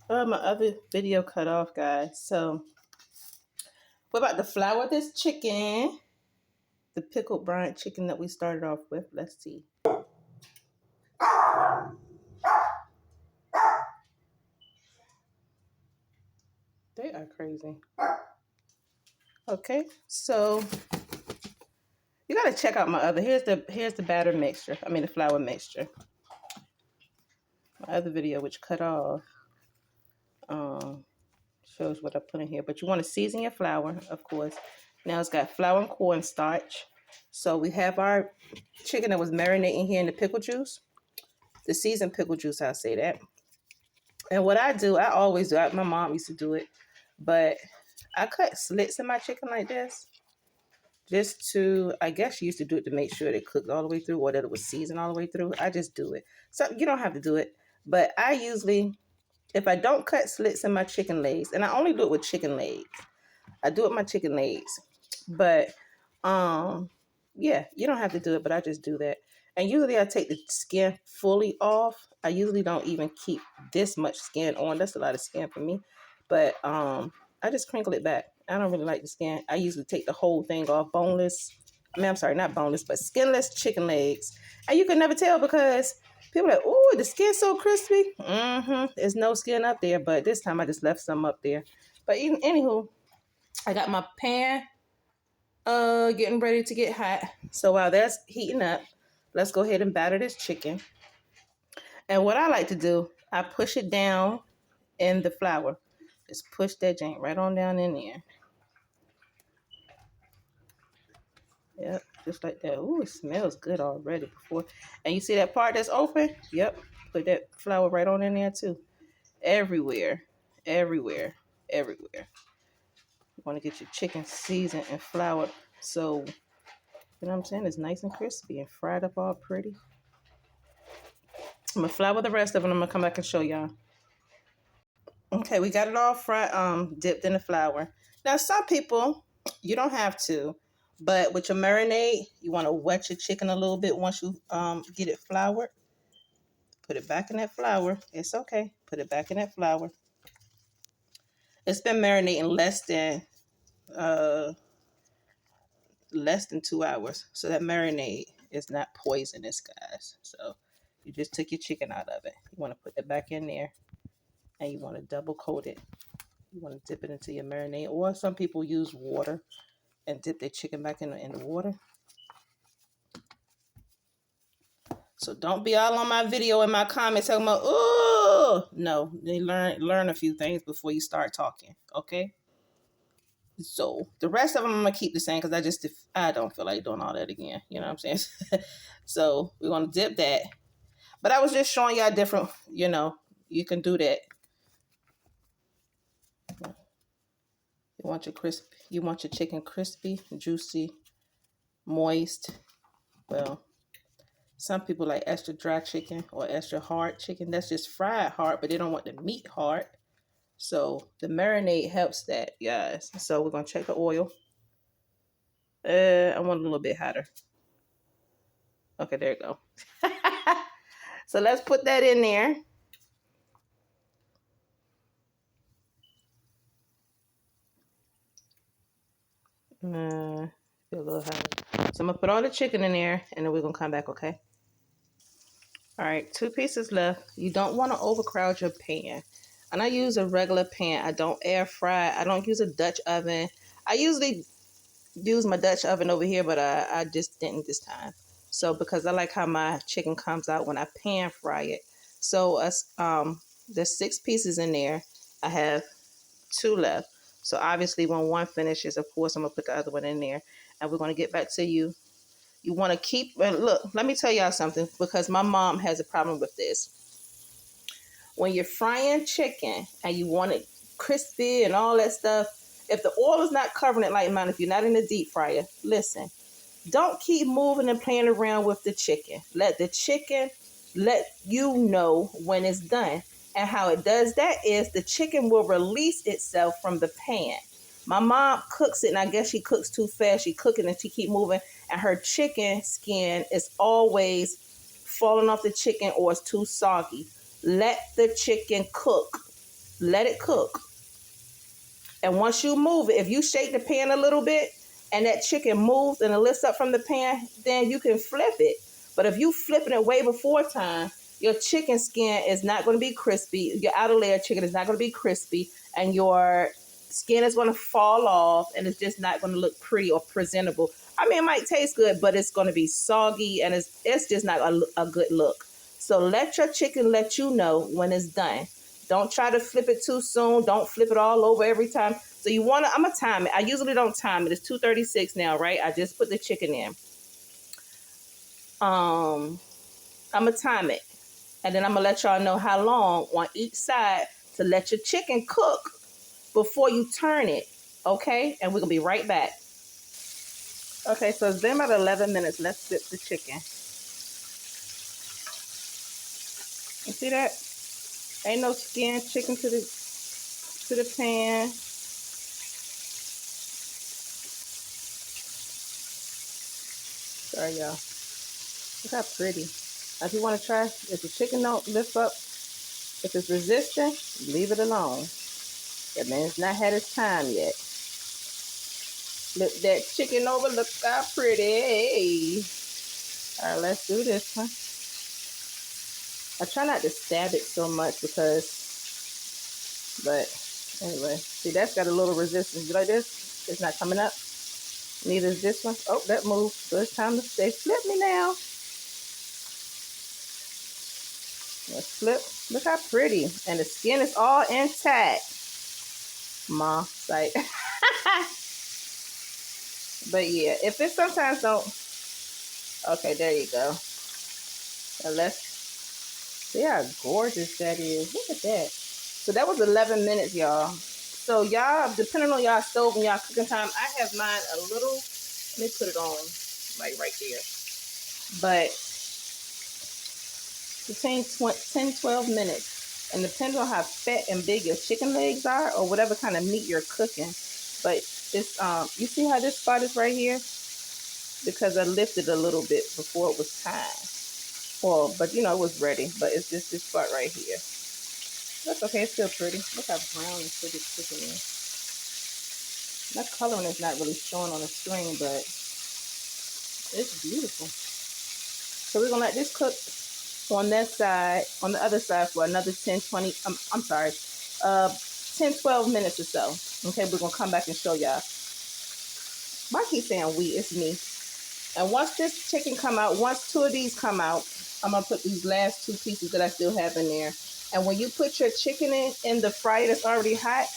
My other video cut off, guys. So we're about to flour this chicken, the pickled brined chicken that we started off with. Let's see. They are crazy. Okay, so you gotta check out my other. Here's the batter mixture. I mean the flour mixture. My other video, which cut off, shows what I put in here. But you want to season your flour, of course. Now it's got flour and cornstarch. So we have our chicken that was marinating here in the pickle juice, the seasoned pickle juice. I'll say that. And what I do, I always do. My mom used to do it, but I cut slits in my chicken like this, just to, I guess she used to do it to make sure it cooked all the way through or that it was seasoned all the way through. I just do it. So you don't have to do it. But I usually, if I don't cut slits in my chicken legs, and I only do it with chicken legs. I do it with my chicken legs. But, yeah, you don't have to do it, but I just do that. And usually I take the skin fully off. I usually don't even keep this much skin on. That's a lot of skin for me. But I just crinkle it back. I don't really like the skin. I usually take the whole thing off. Boneless. I mean, I'm sorry, not boneless, but skinless chicken legs. And you can never tell because people are like, ooh, the skin's so crispy. There's no skin up there, but this time I just left some up there. But even anywho, I got my pan getting ready to get hot. So while that's heating up, let's go ahead and batter this chicken. And what I like to do, I push it down in the flour. Just push that jank right on down in there. Yep, just like that. Ooh, it smells good already before. And you see that part that's open? Yep, put that flour right on in there too. Everywhere, everywhere, everywhere. You want to get your chicken seasoned and floured so, you know what I'm saying, it's nice and crispy and fried up all pretty. I'm going to flour the rest of it. I'm going to come back and show y'all. Okay, we got it all fried, dipped in the flour. Now, some people, you don't have to, but with your marinade, you want to wet your chicken a little bit once you get it floured. Put it back in that flour. It's okay. Put it back in that flour. It's been marinating less than 2 hours. So that marinade is not poisonous, guys. So you just took your chicken out of it. You want to put it back in there and you want to double coat it. You want to dip it into your marinade, or some people use water and dip their chicken back in the water. So don't be all on my video and my comments talking about, oh, no. They learn a few things before you start talking, okay? So the rest of them I'm going to keep the same because I don't feel like doing all that again. You know what I'm saying? So we're going to dip that. But I was just showing y'all different, you can do that. You want your chicken crispy, juicy, moist. Well, some people like extra dry chicken or extra hard chicken. That's just fried hard, but they don't want the meat hard. So the marinade helps that, guys. So we're going to check the oil. I want it a little bit hotter. Okay, there you go. So let's put that in there. Feel a little hotter. So I'm going to put all the chicken in there, and then we're going to come back, okay? All right, 2 pieces left. You don't want to overcrowd your pan. And I use a regular pan. I don't air fry. I don't use a Dutch oven. I usually use my Dutch oven over here, but I just didn't this time. So because I like how my chicken comes out when I pan fry it. So there's 6 pieces in there. I have 2 left. So obviously when one finishes, of course, I'm going to put the other one in there. And we're going to get back to you. You want to keep, look, let me tell y'all something, because my mom has a problem with this. When you're frying chicken and you want it crispy and all that stuff, if the oil is not covering it like mine, if you're not in the deep fryer, listen, don't keep moving and playing around with the chicken. Let the chicken let you know when it's done. And how it does that is the chicken will release itself from the pan. My mom cooks it, and I guess she cooks too fast. She cooks it and she keep moving, and her chicken skin is always falling off the chicken or it's too soggy. Let the chicken cook. let it cook. And once you move it, if you shake the pan a little bit and that chicken moves and it lifts up from the pan, then you can flip it. But if you flipping it way before time, your chicken skin is not going to be crispy. Your outer layer chicken is not going to be crispy, and your skin is going to fall off, and it's just not going to look pretty or presentable. I mean, it might taste good, but it's going to be soggy, and it's just not a good look. So let your chicken let you know when it's done. Don't try to flip it too soon. Don't flip it all over every time. So you want to, I'm going to time it. I usually don't time it. It's 2:36 now, right? I just put the chicken in. I'm going to time it. And then I'm going to let y'all know how long on each side to let your chicken cook before you turn it. Okay? And we're going to be right back. Okay, so it's been about 11 minutes. Let's flip the chicken. You see that? Ain't no skin chicken to the pan. Sorry, y'all. Look how pretty. If you want to try, if the chicken don't lift up, if it's resistant, leave it alone. That means it's not had its time yet. Flip that chicken over. Look how pretty. All right, let's do this one. I try not to stab it so much but anyway. See, that's got a little resistance. You like this? It's not coming up. Neither is this one. Oh, that moved. So it's time to stay. Flip me now. Let's flip. Look how pretty. And the skin is all intact. Ma, like. But yeah, if it sometimes don't. Okay, there you go. And let's see how gorgeous that is. Look at that. So that was 11 minutes, y'all. So y'all, depending on y'all stove and y'all cooking time, I have mine a little. Let me put it on, like right there. But between 10-12 minutes, and depends on how fat and big your chicken legs are, or whatever kind of meat you're cooking. But it's you see how this spot is right here? Because I lifted a little bit before it was time. Well, but you know, it was ready. But it's just this spot right here. That's okay. It's still pretty. Look how brown and pretty chicken is. That coloring is not really showing on the screen, but it's beautiful. So we're gonna let this cook on that side, on the other side for another 10, 20, 10, 12 minutes or so. Okay, we're gonna come back and show y'all. I keep saying we, it's me. And once this chicken come out, once two of these come out, I'm gonna put these last two pieces that I still have in there. And when you put your chicken in the fryer that's already hot,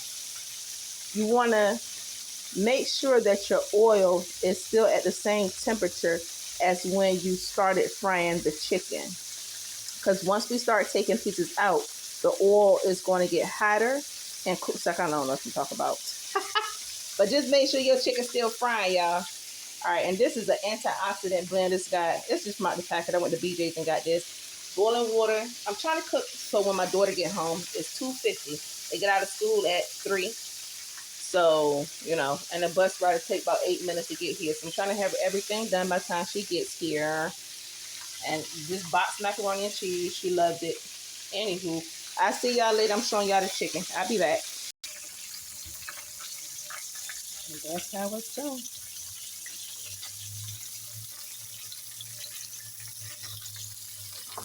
you wanna make sure that your oil is still at the same temperature as when you started frying the chicken. Because once we start taking pieces out, the oil is going to get hotter and cook. So I don't know what you talk about. But just make sure your chicken's still frying, y'all. All right, and this is an antioxidant blend. This guy, it's just my packet. I went to BJ's and got this. Boiling water. I'm trying to cook so when my daughter get home, it's 2:50. They get out of school at 3. So, you know, and the bus ride take about 8 minutes to get here. So I'm trying to have everything done by the time she gets here. And this box macaroni and cheese, she loved it. Anywho, I'll see y'all later. I'm showing y'all the chicken. I'll be back. And that's how it's done.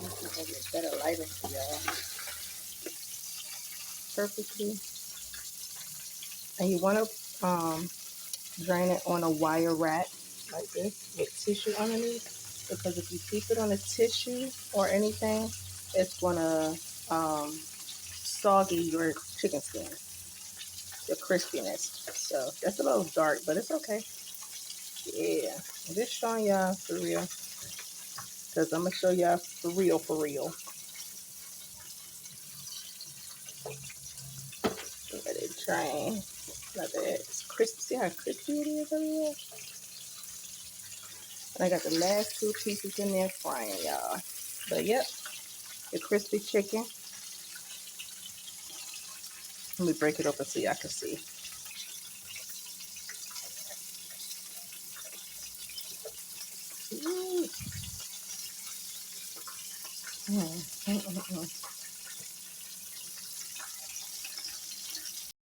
Let's see if I get better lighting for y'all. Perfectly. And you want to drain it on a wire rack like this with tissue underneath. Because if you keep it on a tissue or anything, it's going to soggy your chicken skin, the crispiness. So that's a little dark, but it's okay. Yeah, I'm just showing y'all for real, because I'm gonna show y'all for real, for real. Let it drain. Like that. It's crispy. See how crispy it is over here? And I got the last two pieces in there frying, y'all. But yep, the crispy chicken. Let me break it open so y'all can see. Ooh.